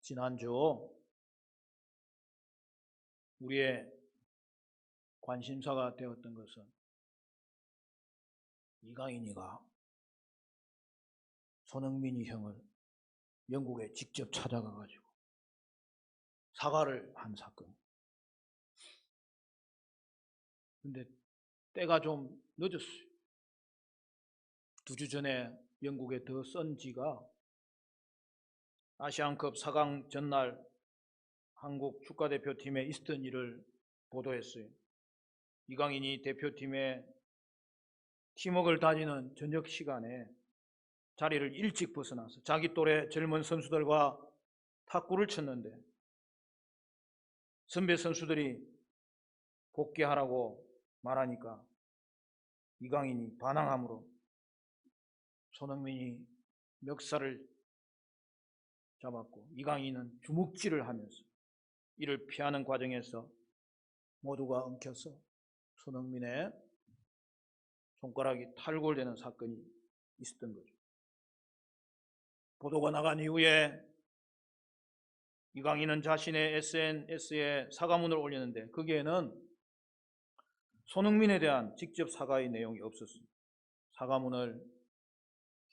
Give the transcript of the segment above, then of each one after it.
지난주 우리의 관심사가 되었던 것은 이강인이가 손흥민이 형을 영국에 직접 찾아가가지고 사과를 한 사건. 근데 때가 좀 늦었어요. 2주 전에 영국의 더 선지가 아시안컵 4강 전날 한국 축구대표팀에 있었던 일을 보도했어요. 이강인이 대표팀의 팀워크를 다지는 저녁 시간에 자리를 일찍 벗어나서 자기 또래 젊은 선수들과 탁구를 쳤는데 선배 선수들이 복귀하라고 말하니까 이강인이 반항함으로 손흥민이 멱살을 잡았고 이강인은 주먹질을 하면서 이를 피하는 과정에서 모두가 엉켜서 손흥민의 손가락이 탈골되는 사건이 있었던 거죠. 보도가 나간 이후에 이강인은 자신의 SNS에 사과문을 올렸는데 거기에는 손흥민에 대한 직접 사과의 내용이 없었습니다. 사과문을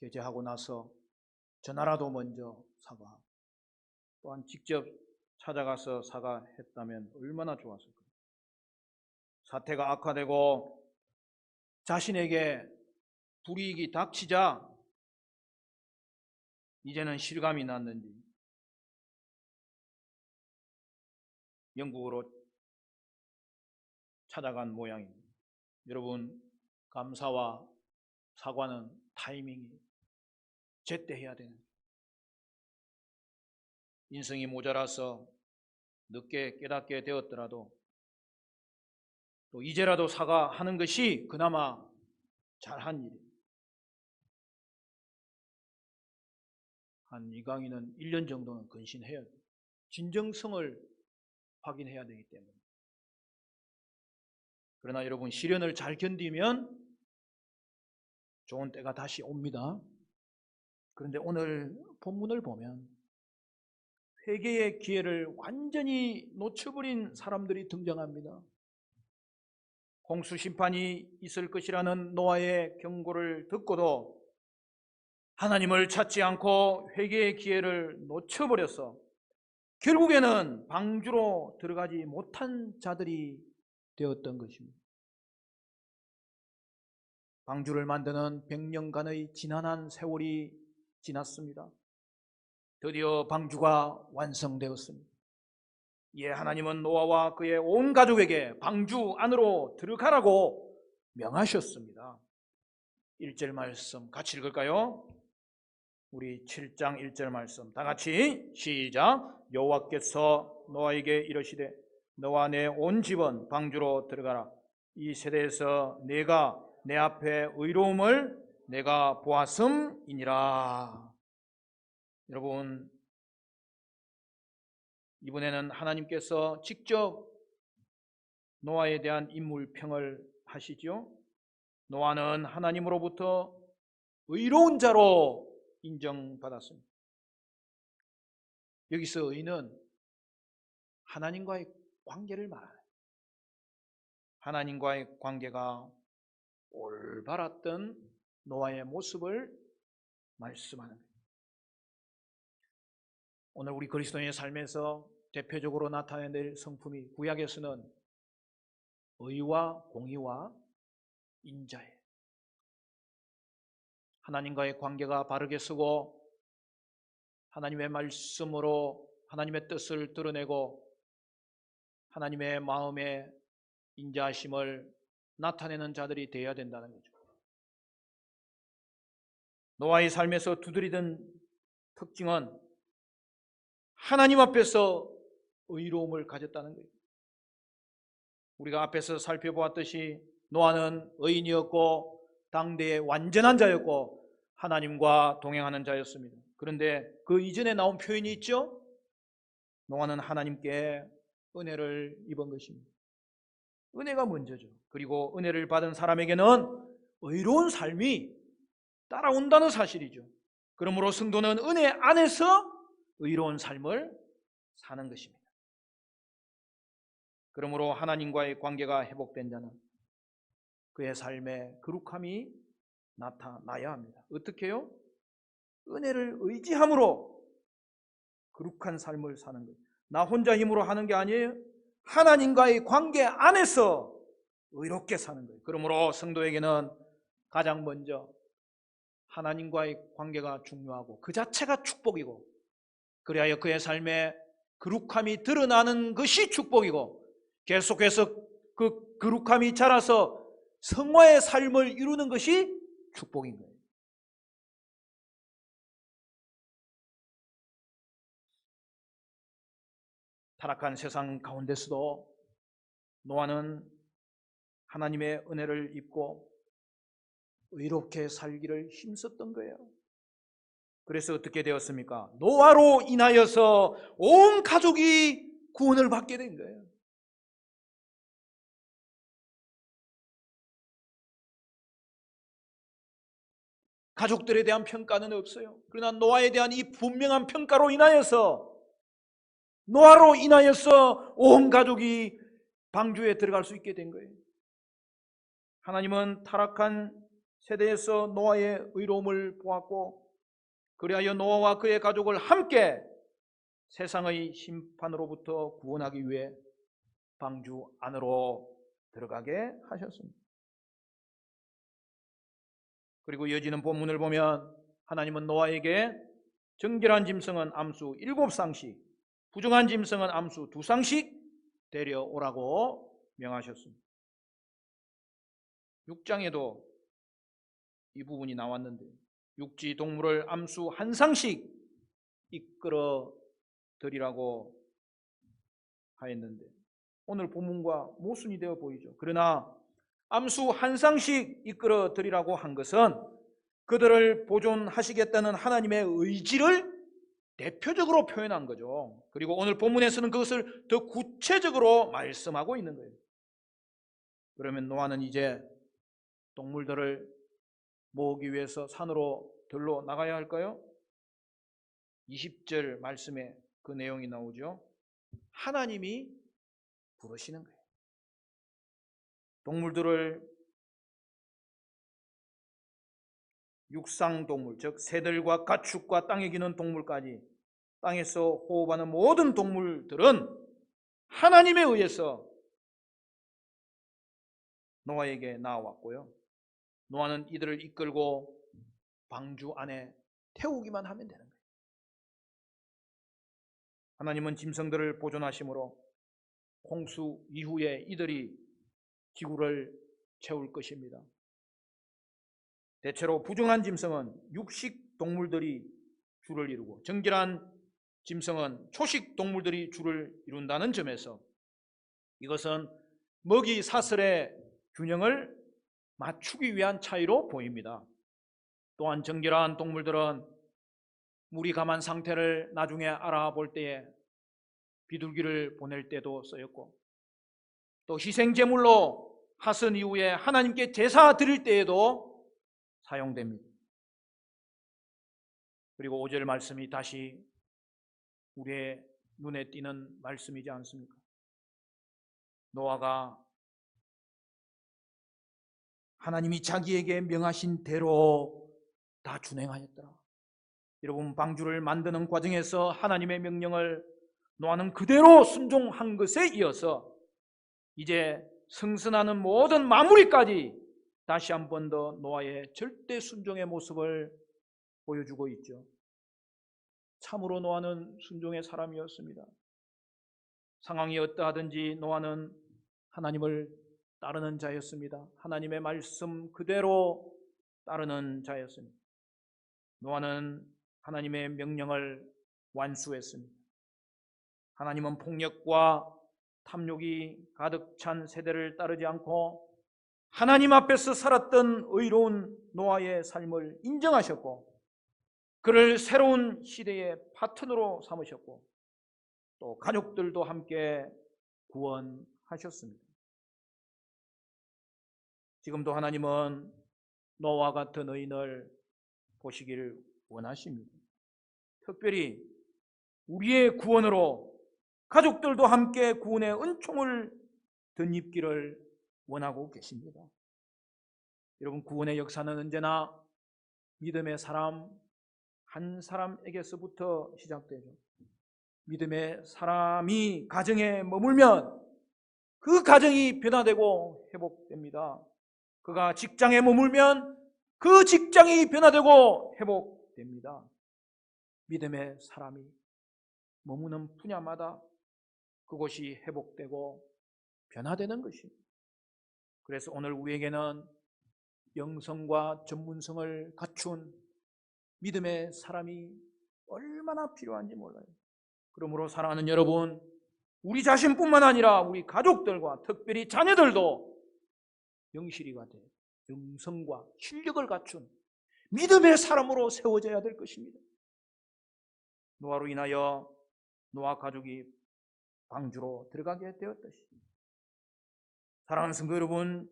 게재하고 나서 전화라도 먼저 사과하고 또한 직접 찾아가서 사과했다면 얼마나 좋았을까요? 사태가 악화되고 자신에게 불이익이 닥치자 이제는 실감이 났는지 영국으로 찾아간 모양입니다. 여러분, 감사와 사과는 타이밍이 제때 해야 되는, 인성이 모자라서 늦게 깨닫게 되었더라도 또 이제라도 사과하는 것이 그나마 잘한 일이에요. 한 이강인은 1년 정도는 근신해야 돼요. 진정성을 확인해야 되기 때문에. 그러나 여러분, 시련을 잘 견디면 좋은 때가 다시 옵니다. 그런데 오늘 본문을 보면 회개의 기회를 완전히 놓쳐버린 사람들이 등장합니다. 홍수 심판이 있을 것이라는 노아의 경고를 듣고도 하나님을 찾지 않고 회개의 기회를 놓쳐버려서 결국에는 방주로 들어가지 못한 자들이 되었던 것입니다. 방주를 만드는 100년간의 지난한 세월이 지났습니다. 드디어 방주가 완성되었습니다. 이에 하나님은 노아와 그의 온 가족에게 방주 안으로 들어가라고 명하셨습니다. 1절 말씀 같이 읽을까요? 우리 7장 1절 말씀 다 같이 시작. 여호와께서 노아에게 이르시되 너와 내 온 집은 방주로 들어가라. 이 세대에서 내가 내 앞에 의로움을 내가 보았음이니라. 여러분, 이번에는 하나님께서 직접 노아에 대한 인물평을 하시죠. 노아는 하나님으로부터 의로운 자로 인정받았습니다. 여기서 의는 하나님과의 관계를 말하는, 하나님과의 관계가 올바랐던 노아의 모습을 말씀하는 거예요. 오늘 우리 그리스도인의 삶에서 대표적으로 나타낼 성품이 구약에서는 의와 공의와 인자예요. 하나님과의 관계가 바르게 서고 하나님의 말씀으로 하나님의 뜻을 드러내고 하나님의 마음의 인자하심을 나타내는 자들이 되어야 된다는 거죠. 노아의 삶에서 두드리던 특징은 하나님 앞에서 의로움을 가졌다는 거예요. 우리가 앞에서 살펴보았듯이 노아는 의인이었고 당대의 완전한 자였고 하나님과 동행하는 자였습니다. 그런데 그 이전에 나온 표현이 있죠. 노아는 하나님께 은혜를 입은 것입니다. 은혜가 먼저죠. 그리고 은혜를 받은 사람에게는 의로운 삶이 따라온다는 사실이죠. 그러므로 성도는 은혜 안에서 의로운 삶을 사는 것입니다. 그러므로 하나님과의 관계가 회복된 자는 그의 삶에 거룩함이 나타나야 합니다. 어떻게 해요? 은혜를 의지함으로 거룩한 삶을 사는 거예요. 나 혼자 힘으로 하는 게 아니에요. 하나님과의 관계 안에서 의롭게 사는 거예요. 그러므로 성도에게는 가장 먼저 하나님과의 관계가 중요하고 그 자체가 축복이고, 그리하여 그의 삶에 거룩함이 드러나는 것이 축복이고, 계속해서 그 거룩함이 자라서 성화의 삶을 이루는 것이 축복인 거예요. 타락한 세상 가운데서도 노아는 하나님의 은혜를 입고 의롭게 살기를 힘썼던 거예요. 그래서 어떻게 되었습니까? 노아로 인하여서 온 가족이 구원을 받게 된 거예요. 가족들에 대한 평가는 없어요. 그러나 노아에 대한 이 분명한 평가로 인하여서, 노아로 인하여서 온 가족이 방주에 들어갈 수 있게 된 거예요. 하나님은 타락한 세대에서 노아의 의로움을 보았고, 그리하여 노아와 그의 가족을 함께 세상의 심판으로부터 구원하기 위해 방주 안으로 들어가게 하셨습니다. 그리고 이어지는 본문을 보면 하나님은 노아에게 정결한 짐승은 암수 7쌍씩, 부정한 짐승은 암수 2쌍씩 데려오라고 명하셨습니다. 6장에도 이 부분이 나왔는데, 육지 동물을 암수 1쌍씩 이끌어 드리라고 하였는데, 오늘 본문과 모순이 되어 보이죠. 그러나 암수 1쌍씩 이끌어 드리라고 한 것은 그들을 보존하시겠다는 하나님의 의지를 대표적으로 표현한 거죠. 그리고 오늘 본문에서는 그것을 더 구체적으로 말씀하고 있는 거예요. 그러면 노아는 이제 동물들을 모으기 위해서 산으로 들러 나가야 할까요? 20절 말씀에 그 내용이 나오죠. 하나님이 부르시는 거예요. 동물들을, 육상동물, 즉 새들과 가축과 땅에 기는 동물까지, 땅에서 호흡하는 모든 동물들은 하나님에 의해서 노아에게 나왔고요. 노아는 이들을 이끌고 방주 안에 태우기만 하면 되는 거예요. 하나님은 짐승들을 보존하심으로 홍수 이후에 이들이 지구를 채울 것입니다. 대체로 부정한 짐승은 육식 동물들이 주를 이루고, 정결한 짐승은 초식 동물들이 주를 이룬다는 점에서 이것은 먹이 사슬의 균형을 맞추기 위한 차이로 보입니다. 또한 정결한 동물들은 물이 감한 상태를 나중에 알아볼 때에 비둘기를 보낼 때도 쓰였고, 또 희생제물로 하선 이후에 하나님께 제사 드릴 때에도 사용됩니다. 그리고 5절 말씀이 다시 우리의 눈에 띄는 말씀이지 않습니까? 노아가 하나님이 자기에게 명하신 대로 다 준행하였더라. 여러분, 방주를 만드는 과정에서 하나님의 명령을 노아는 그대로 순종한 것에 이어서 이제 승선하는 모든 마무리까지 다시 한 번 더 노아의 절대 순종의 모습을 보여주고 있죠. 참으로 노아는 순종의 사람이었습니다. 상황이 어떠하든지 노아는 하나님을 따르는 자였습니다. 하나님의 말씀 그대로 따르는 자였습니다. 노아는 하나님의 명령을 완수했습니다. 하나님은 폭력과 탐욕이 가득 찬 세대를 따르지 않고 하나님 앞에서 살았던 의로운 노아의 삶을 인정하셨고, 그를 새로운 시대의 파트너로 삼으셨고, 또 가족들도 함께 구원하셨습니다. 지금도 하나님은 노아와 같은 의인을 보시기를 원하십니다. 특별히 우리의 구원으로 가족들도 함께 구원의 은총을 덧입기를 원하고 계십니다. 여러분, 구원의 역사는 언제나 믿음의 사람 한 사람에게서부터 시작되죠. 믿음의 사람이 가정에 머물면 그 가정이 변화되고 회복됩니다. 그가 직장에 머물면 그 직장이 변화되고 회복됩니다. 믿음의 사람이 머무는 분야마다 그곳이 회복되고 변화되는 것입니다. 그래서 오늘 우리에게는 영성과 전문성을 갖춘 믿음의 사람이 얼마나 필요한지 몰라요. 그러므로 사랑하는 여러분, 우리 자신뿐만 아니라 우리 가족들과 특별히 자녀들도 영실이가 돼 영성과 실력을 갖춘 믿음의 사람으로 세워져야 될 것입니다. 노아로 인하여 노아 가족이 방주로 들어가게 되었듯이 사랑하는 성도 여러분,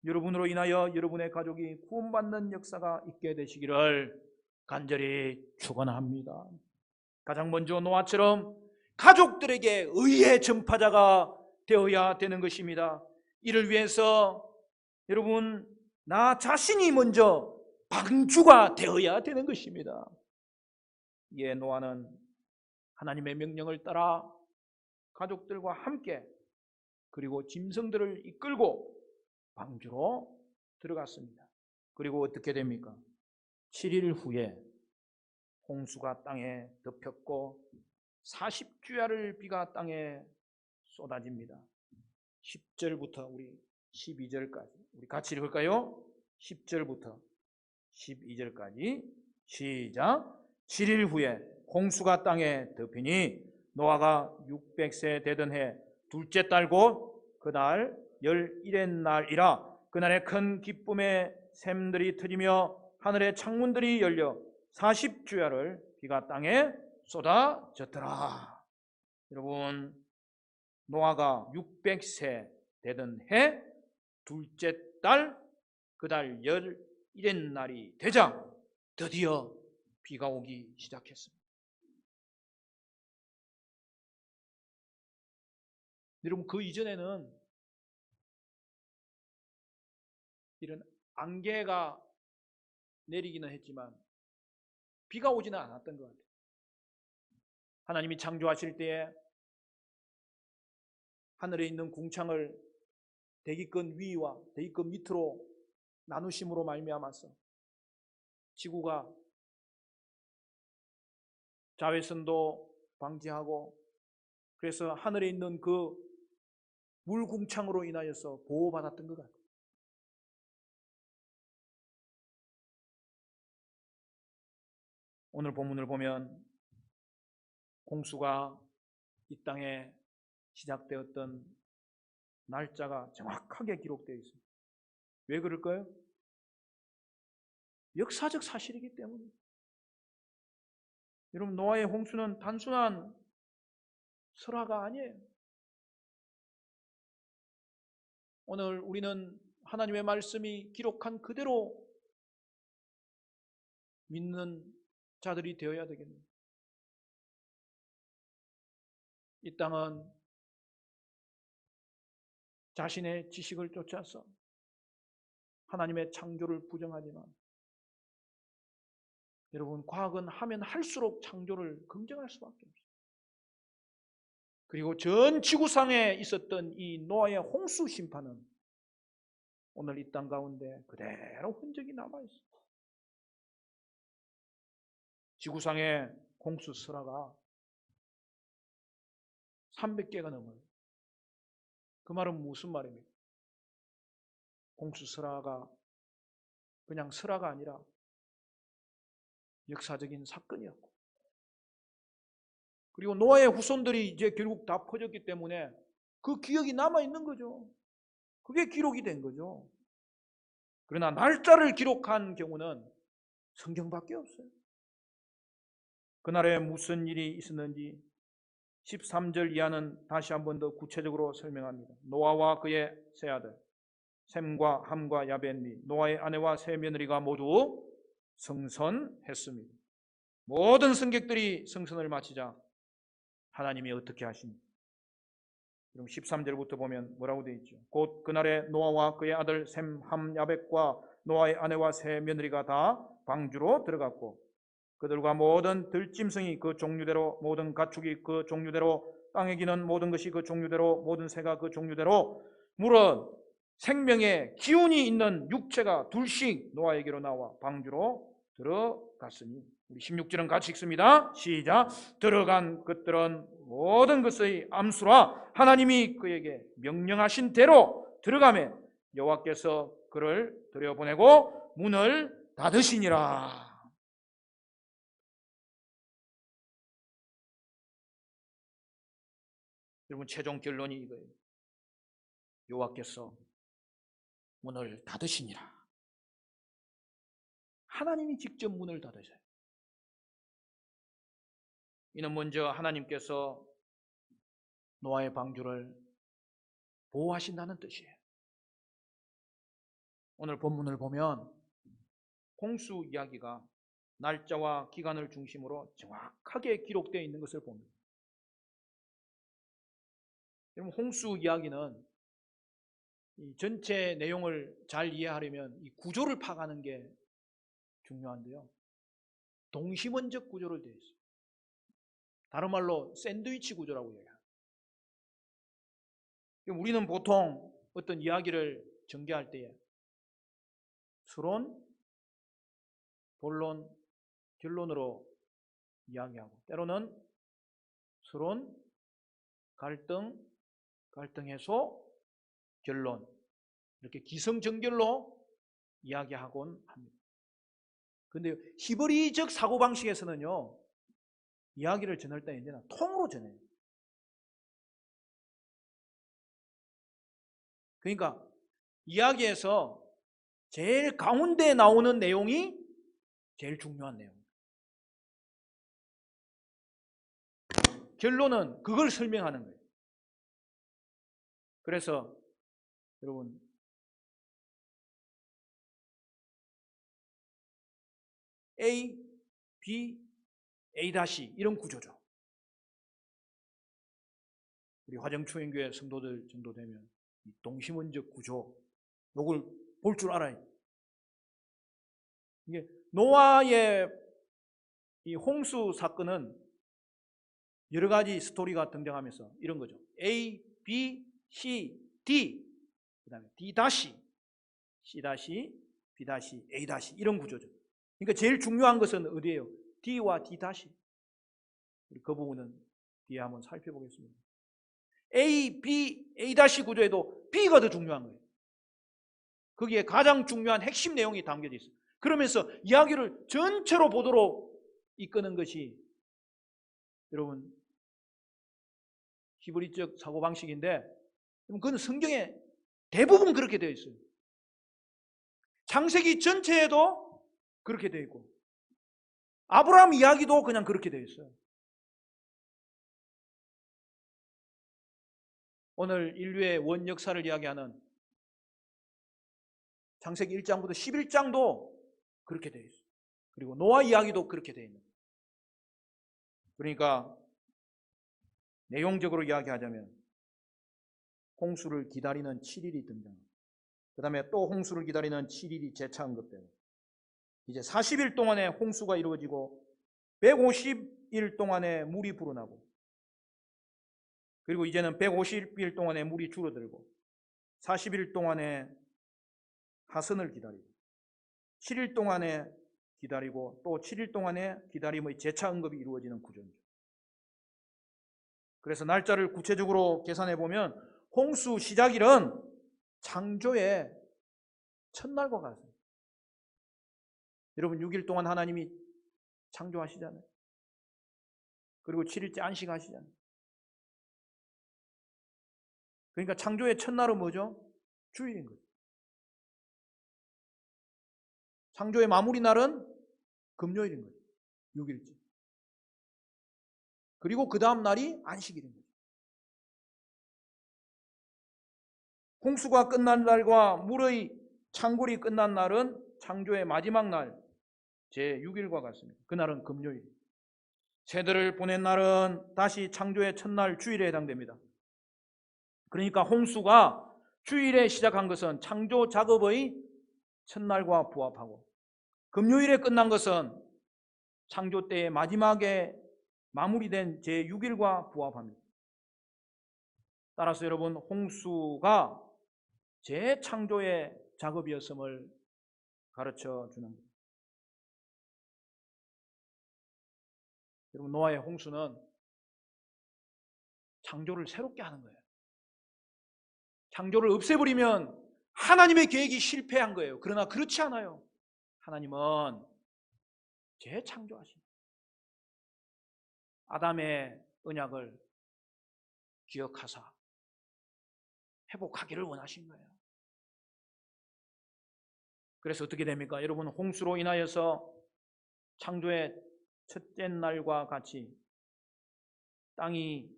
여러분으로 인하여 여러분의 가족이 구원받는 역사가 있게 되시기를 간절히 축원합니다. 가장 먼저 노아처럼 가족들에게 의의 전파자가 되어야 되는 것입니다. 이를 위해서 여러분, 나 자신이 먼저 방주가 되어야 되는 것입니다. 예, 노아는 하나님의 명령을 따라 가족들과 함께 그리고 짐승들을 이끌고 방주로 들어갔습니다. 그리고 어떻게 됩니까? 7일 후에 홍수가 땅에 덮였고 40주야를 비가 땅에 쏟아집니다. 10절부터 우리 12절까지 우리 같이 읽을까요? 10절부터 12절까지 시작. 7일 후에 홍수가 땅에 덮이니 노아가 600세 되던 해 둘째 달 곧 그날 11의 날이라 그날에 큰 기쁨의 샘들이 터지며 하늘의 창문들이 열려 40주야를 비가 땅에 쏟아졌더라. 여러분, 노아가 600세 되던 해 둘째 달 그달 11의 날이 되자 드디어 비가 오기 시작했습니다. 여러분, 그 이전에는 이런 안개가 내리기는 했지만 비가 오지는 않았던 것 같아요. 하나님이 창조하실 때에 하늘에 있는 궁창을 대기권 위와 대기권 밑으로 나누심으로 말미암아서 지구가 자외선도 방지하고 그래서 하늘에 있는 그 물궁창으로 인하여서 보호받았던 것 같아요. 오늘 본문을 보면 홍수가 이 땅에 시작되었던 날짜가 정확하게 기록되어 있습니다. 왜 그럴까요? 역사적 사실이기 때문에. 여러분, 노아의 홍수는 단순한 설화가 아니에요. 오늘 우리는 하나님의 말씀이 기록한 그대로 믿는 자들이 되어야 되겠네요. 이 땅은 자신의 지식을 쫓아서 하나님의 창조를 부정하지만 여러분, 과학은 하면 할수록 창조를 긍정할 수밖에 없어요. 그리고 전 지구상에 있었던 이 노아의 홍수 심판은 오늘 이 땅 가운데 그대로 흔적이 남아있어요. 지구상의 홍수 설화가 300개가 넘어요. 그 말은 무슨 말입니까? 홍수 설화가 그냥 설화가 아니라 역사적인 사건이었고, 그리고 노아의 후손들이 이제 결국 다 퍼졌기 때문에 그 기억이 남아있는 거죠. 그게 기록이 된 거죠. 그러나 날짜를 기록한 경우는 성경밖에 없어요. 그날에 무슨 일이 있었는지 13절 이하는 다시 한 번 더 구체적으로 설명합니다. 노아와 그의 세 아들 셈과 함과 야벳 및 노아의 아내와 세 며느리가 모두 성선했습니다. 모든 승객들이 성선을 마치자 하나님이 어떻게 하십니까? 그럼 13절부터 보면 뭐라고 되어 있죠? 곧 그날에 노아와 그의 아들 셈, 함, 야벳과 노아의 아내와 세 며느리가 다 방주로 들어갔고 그들과 모든 들짐승이 그 종류대로 모든 가축이 그 종류대로 땅에 기는 모든 것이 그 종류대로 모든 새가 그 종류대로 물은 생명의 기운이 있는 육체가 둘씩 노아에게로 나와 방주로 들어갔으니 우리 16절은 같이 읽습니다. 시작. 들어간 것들은 모든 것의 암수라 하나님이 그에게 명령하신 대로 들어가매 여호와께서 그를 들여보내고 문을 닫으시니라. 여러분 최종 결론이 이거예요. 여호와께서 문을 닫으시니라. 하나님이 직접 문을 닫으셔요. 이는 먼저 하나님께서 노아의 방주를 보호하신다는 뜻이에요. 오늘 본문을 보면 홍수 이야기가 날짜와 기간을 중심으로 정확하게 기록되어 있는 것을 봅니다. 여러분 홍수 이야기는 이 전체 내용을 잘 이해하려면 이 구조를 파악하는 게 중요한데요. 동시원적 구조로 되어 있어요. 다른 말로 샌드위치 구조라고 얘기해요. 우리는 보통 어떤 이야기를 전개할 때에 서론, 본론, 결론으로 이야기하고 때로는 서론, 갈등, 갈등 해소, 결론 이렇게 기승전결로 이야기하곤 합니다. 그런데 히브리적 사고방식에서는요 이야기를 전할 때 이제는 통으로 전해요. 그러니까 이야기에서 제일 가운데 나오는 내용이 제일 중요한 내용입니다. 결론은 그걸 설명하는 거예요. 그래서 여러분 A, B, A' 이런 구조죠. 우리 화정초행교회 성도들 정도 되면 동시문적 구조 이걸 볼 줄 알아요. 이게 노아의 이 홍수 사건은 여러 가지 스토리가 등장하면서 이런 거죠. A, B, C, D, 그 다음에 D', C', B', A' 이런 구조죠. 그러니까 제일 중요한 것은 어디예요? D와 D'. 그 부분은 뒤에 한번 살펴보겠습니다. A, B, A' 구조에도 B가 더 중요한 거예요. 거기에 가장 중요한 핵심 내용이 담겨져 있어요. 그러면서 이야기를 전체로 보도록 이끄는 것이 여러분 히브리적 사고방식인데 그건 성경에 대부분 그렇게 되어 있어요. 창세기 전체에도 그렇게 되어 있고 아브라함 이야기도 그냥 그렇게 되어 있어요. 오늘 인류의 원 역사를 이야기하는 창세기 1장부터 11장도 그렇게 되어 있어요. 그리고 노아 이야기도 그렇게 되어 있는 거예요. 그러니까 내용적으로 이야기하자면 홍수를 기다리는 7일이 등장합니다. 그 다음에 또 홍수를 기다리는 7일이 재차 언급되고 이제 40일 동안에 홍수가 이루어지고 150일 동안에 물이 불어나고 그리고 이제는 150일 동안에 물이 줄어들고 40일 동안에 하선을 기다리고 7일 동안에 기다리고 또 7일 동안에 기다림의 재차 언급이 이루어지는 구조입니다. 그래서 날짜를 구체적으로 계산해 보면 홍수 시작일은 창조의 첫날과 같습니다. 여러분 6일 동안 하나님이 창조하시잖아요. 그리고 7일째 안식하시잖아요. 그러니까 창조의 첫날은 뭐죠? 주일인 거죠. 창조의 마무리 날은 금요일인 거죠. 6일째. 그리고 그 다음 날이 안식일인 거죠. 홍수가 끝난 날과 물의 창굴이 끝난 날은 창조의 마지막 날 제6일과 같습니다. 그날은 금요일. 새들을 보낸 날은 다시 창조의 첫날 주일에 해당됩니다. 그러니까 홍수가 주일에 시작한 것은 창조 작업의 첫날과 부합하고, 금요일에 끝난 것은 창조 때의 마지막에 마무리된 제6일과 부합합니다. 따라서 여러분, 홍수가 재창조의 작업이었음을 가르쳐 주는 겁니다. 여러분, 노아의 홍수는 창조를 새롭게 하는 거예요. 창조를 없애버리면 하나님의 계획이 실패한 거예요. 그러나 그렇지 않아요. 하나님은 재창조하십니다. 아담의 언약을 기억하사 회복하기를 원하신 거예요. 그래서 어떻게 됩니까? 여러분, 홍수로 인하여서 창조의 첫째 날과 같이 땅이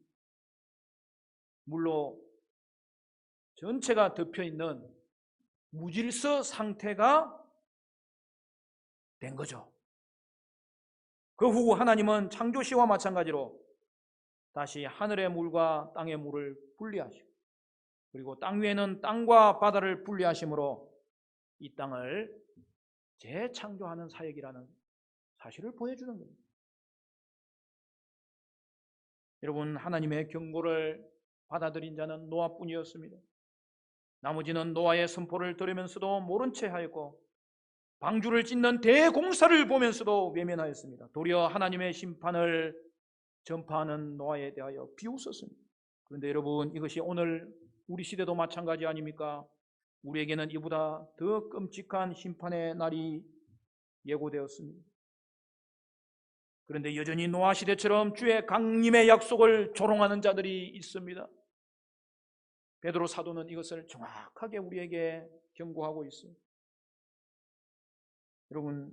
물로 전체가 덮여 있는 무질서 상태가 된 거죠. 그 후 하나님은 창조시와 마찬가지로 다시 하늘의 물과 땅의 물을 분리하시고, 그리고 땅 위에는 땅과 바다를 분리하심으로 이 땅을 재창조하는 사역이라는 사실을 보여주는 겁니다. 여러분, 하나님의 경고를 받아들인 자는 노아뿐이었습니다. 나머지는 노아의 선포를 들으면서도 모른 채 하였고, 방주를 짓는 대공사를 보면서도 외면하였습니다. 도리어 하나님의 심판을 전파하는 노아에 대하여 비웃었습니다. 그런데 여러분, 이것이 오늘 우리 시대도 마찬가지 아닙니까? 우리에게는 이보다 더 끔찍한 심판의 날이 예고되었습니다. 그런데 여전히 노아 시대처럼 주의 강림의 약속을 조롱하는 자들이 있습니다. 베드로 사도는 이것을 정확하게 우리에게 경고하고 있습니다. 여러분,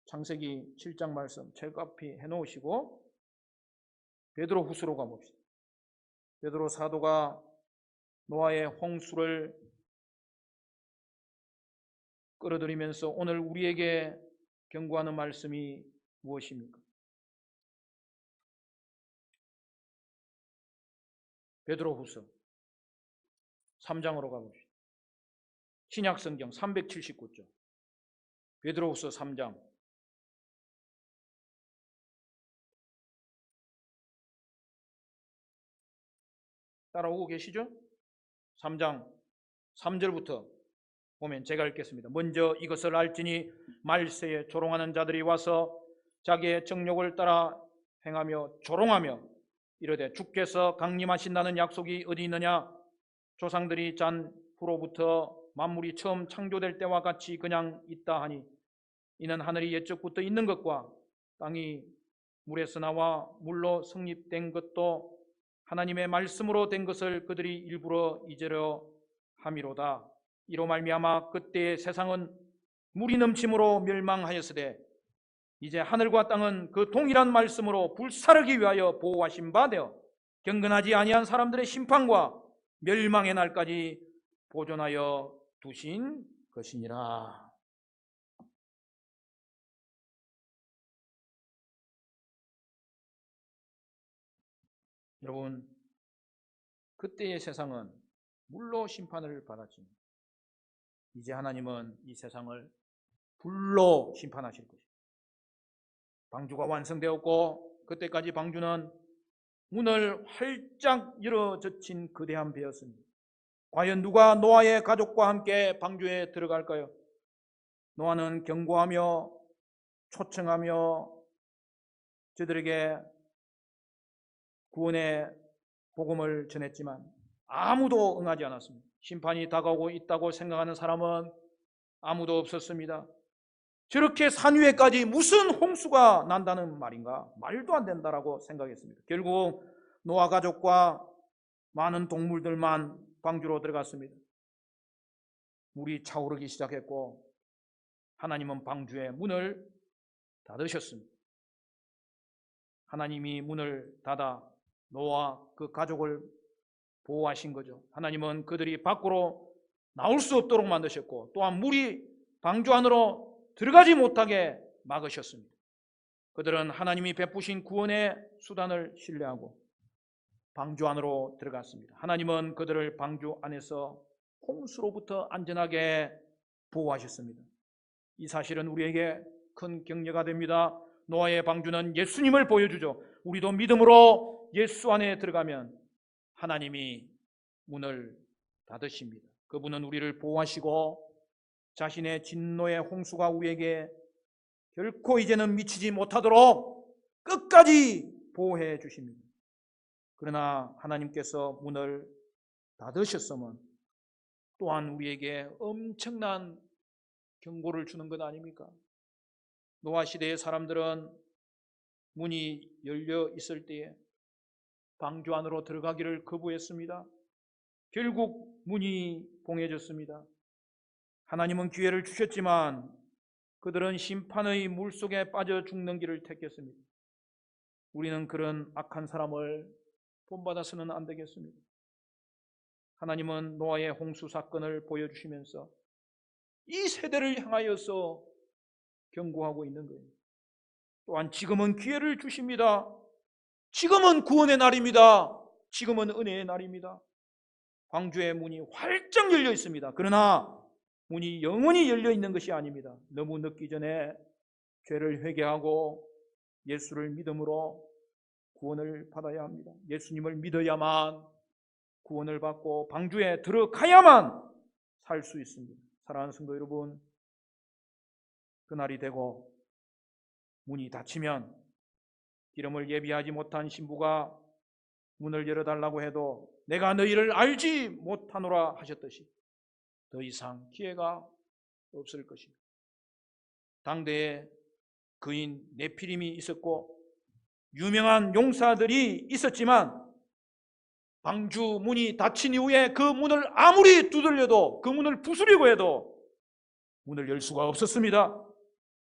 창세기 7장 말씀 철가피 해놓으시고 베드로 후서로 가봅시다. 베드로 사도가 노아의 홍수를 끌어들이면서 오늘 우리에게 경고하는 말씀이 무엇입니까? 베드로 후서 3장으로 가봅시다. 신약성경 379쪽 베드로 후서 3장 따라오고 계시죠? 3장 3절부터 보면 제가 읽겠습니다. 먼저 이것을 알지니 말세에 조롱하는 자들이 와서 자기의 정욕을 따라 행하며 조롱하며 이르되 주께서 강림하신다는 약속이 어디 있느냐? 조상들이 짠 후로부터 만물이 처음 창조될 때와 같이 그냥 있다 하니 이는 하늘이 옛적부터 있는 것과 땅이 물에서 나와 물로 성립된 것도 하나님의 말씀으로 된 것을 그들이 일부러 잊으려 함이로다. 이로 말미암아 그때의 세상은 물이 넘침으로 멸망하였으되 이제 하늘과 땅은 그 동일한 말씀으로 불사르기 위하여 보호하신 바 되어 경건하지 아니한 사람들의 심판과 멸망의 날까지 보존하여 두신 것이니라. 여러분, 그때의 세상은 물로 심판을 받았지만 이제 하나님은 이 세상을 불로 심판하실 것입니다. 방주가 완성되었고 그때까지 방주는 문을 활짝 열어 젖힌 거대한 배였습니다. 과연 누가 노아의 가족과 함께 방주에 들어갈까요? 노아는 경고하며 초청하며 저들에게 구원의 복음을 전했지만 아무도 응하지 않았습니다. 심판이 다가오고 있다고 생각하는 사람은 아무도 없었습니다. 저렇게 산 위에까지 무슨 홍수가 난다는 말인가? 말도 안 된다라고 생각했습니다. 결국 노아 가족과 많은 동물들만 방주로 들어갔습니다. 물이 차오르기 시작했고 하나님은 방주의 문을 닫으셨습니다. 하나님이 문을 닫아 노아 그 가족을 보호하신 거죠. 하나님은 그들이 밖으로 나올 수 없도록 만드셨고 또한 물이 방주 안으로 들어가지 못하게 막으셨습니다. 그들은 하나님이 베푸신 구원의 수단을 신뢰하고 방주 안으로 들어갔습니다. 하나님은 그들을 방주 안에서 홍수로부터 안전하게 보호하셨습니다. 이 사실은 우리에게 큰 격려가 됩니다. 노아의 방주는 예수님을 보여주죠. 우리도 믿음으로 예수 안에 들어가면 하나님이 문을 닫으십니다. 그분은 우리를 보호하시고 자신의 진노의 홍수가 우리에게 결코 이제는 미치지 못하도록 끝까지 보호해 주십니다. 그러나 하나님께서 문을 닫으셨으면 또한 우리에게 엄청난 경고를 주는 것 아닙니까? 노아 시대의 사람들은 문이 열려 있을 때에 방주 안으로 들어가기를 거부했습니다. 결국 문이 봉해졌습니다. 하나님은 기회를 주셨지만 그들은 심판의 물속에 빠져 죽는 길을 택했습니다. 우리는 그런 악한 사람을 본받아서는 안 되겠습니다. 하나님은 노아의 홍수 사건을 보여주시면서 이 세대를 향하여서 경고하고 있는 거예요. 또한 지금은 기회를 주십니다. 지금은 구원의 날입니다. 지금은 은혜의 날입니다. 방주의 문이 활짝 열려 있습니다. 그러나 문이 영원히 열려 있는 것이 아닙니다. 너무 늦기 전에 죄를 회개하고 예수를 믿음으로 구원을 받아야 합니다. 예수님을 믿어야만 구원을 받고 방주에 들어가야만 살 수 있습니다. 사랑하는 성도 여러분, 그날이 되고 문이 닫히면 기름을 예비하지 못한 신부가 문을 열어달라고 해도 내가 너희를 알지 못하노라 하셨듯이 더 이상 기회가 없을 것입니다. 당대에 그인 네피림이 있었고 유명한 용사들이 있었지만 방주 문이 닫힌 이후에 그 문을 아무리 두들려도 그 문을 부수려고 해도 문을 열 수가 없었습니다.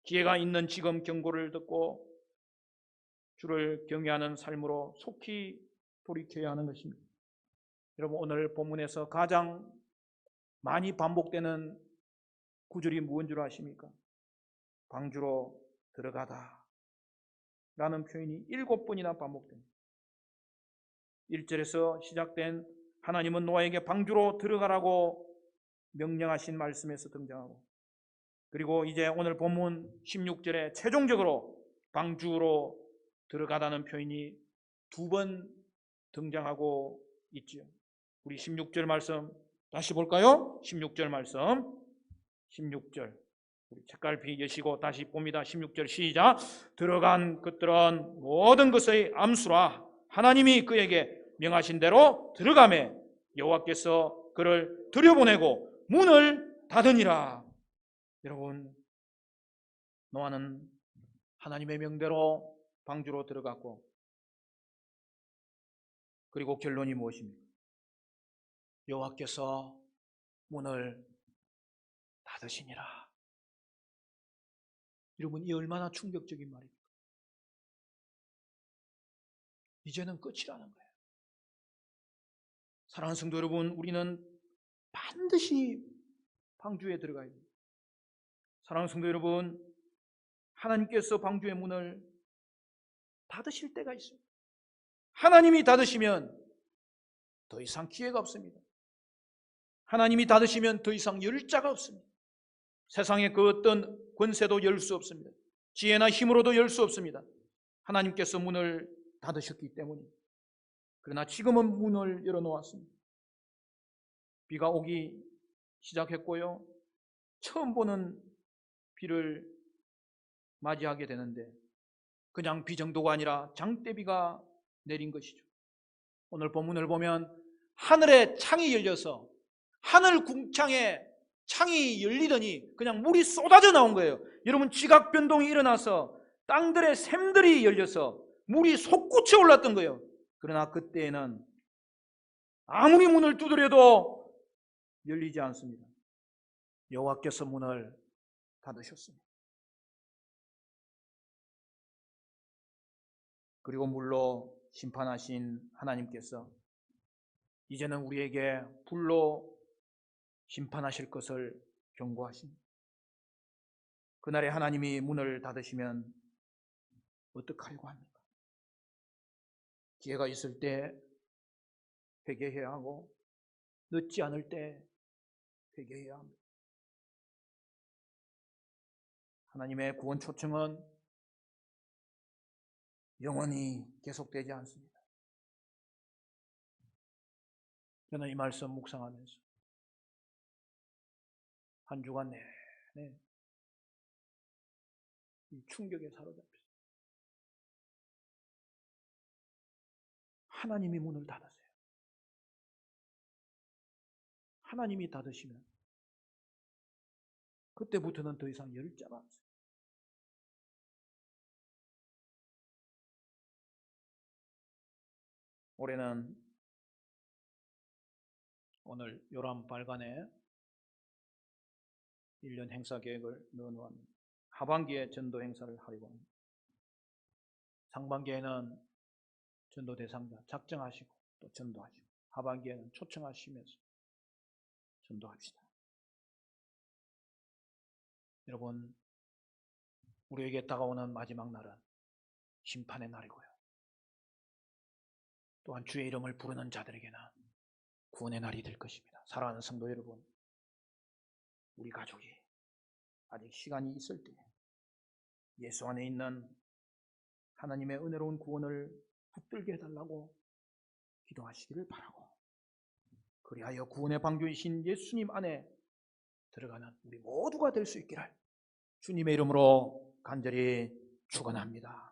기회가 있는 지금 경고를 듣고 주를 경외하는 삶으로 속히 돌이켜야 하는 것입니다. 여러분, 오늘 본문에서 가장 많이 반복되는 구절이 무엇인 줄 아십니까? 방주로 들어가다 라는 표현이 7번이나 반복됩니다. 1절에서 시작된 하나님은 노아에게 방주로 들어가라고 명령하신 말씀에서 등장하고, 그리고 이제 오늘 본문 16절에 최종적으로 방주로 들어가다는 표현이 2번 등장하고 있죠. 우리 16절 말씀 다시 볼까요? 16절 말씀, 16절 우리 책갈피 여시고 다시 봅니다. 16절 시작. 들어간 것들은 모든 것의 암수라 하나님이 그에게 명하신 대로 들어가매 여호와께서 그를 들여보내고 문을 닫으니라. 여러분, 노아는 하나님의 명대로 방주로 들어갔고, 그리고 결론이 무엇입니까? 여호와께서 문을 닫으시니라. 여러분, 이 얼마나 충격적인 말입니까? 이제는 끝이라는 거예요. 사랑하는 성도 여러분, 우리는 반드시 방주에 들어가야 됩니다. 사랑하는 성도 여러분, 하나님께서 방주의 문을 닫으실 때가 있어요. 하나님이 닫으시면 더 이상 기회가 없습니다. 하나님이 닫으시면 더 이상 열 자가 없습니다. 세상의 그 어떤 권세도 열 수 없습니다. 지혜나 힘으로도 열 수 없습니다. 하나님께서 문을 닫으셨기 때문입니다. 그러나 지금은 문을 열어놓았습니다. 비가 오기 시작했고요, 처음 보는 비를 맞이하게 되는데 그냥 비 정도가 아니라 장대비가 내린 것이죠. 오늘 본문을 보면 하늘에 창이 열려서 하늘 궁창에 창이 열리더니 그냥 물이 쏟아져 나온 거예요. 여러분, 지각 변동이 일어나서 땅들의 샘들이 열려서 물이 솟구쳐 올랐던 거예요. 그러나 그때에는 아무리 문을 두드려도 열리지 않습니다. 여호와께서 문을 닫으셨습니다. 그리고 물로 심판하신 하나님께서 이제는 우리에게 불로 심판하실 것을 경고하십니다. 그날에 하나님이 문을 닫으시면 어떡하려고 합니까? 기회가 있을 때 회개해야 하고 늦지 않을 때 회개해야 합니다. 하나님의 구원 초청은 영원히 계속되지 않습니다. 저는 이 말씀 묵상하면서 한 주간 내내 이 충격에 사로잡혔어요. 하나님이 문을 닫으세요. 하나님이 닫으시면 그때부터는 더 이상 열 자가 없어요. 올해는 오늘 요람 발간에 1년 행사 계획을 넣어놓았습니다. 하반기에 전도 행사를 하려고 합니다. 상반기에는 전도 대상자 작정하시고 또 전도하시고 하반기에는 초청하시면서 전도합시다. 여러분, 우리에게 다가오는 마지막 날은 심판의 날이고요. 또한 주의 이름을 부르는 자들에게는 구원의 날이 될 것입니다. 사랑하는 성도 여러분, 우리 가족이 아직 시간이 있을 때 예수 안에 있는 하나님의 은혜로운 구원을 붙들게 해달라고 기도하시기를 바라고, 그리하여 구원의 방주이신 예수님 안에 들어가는 우리 모두가 될 수 있기를 주님의 이름으로 간절히 축원합니다.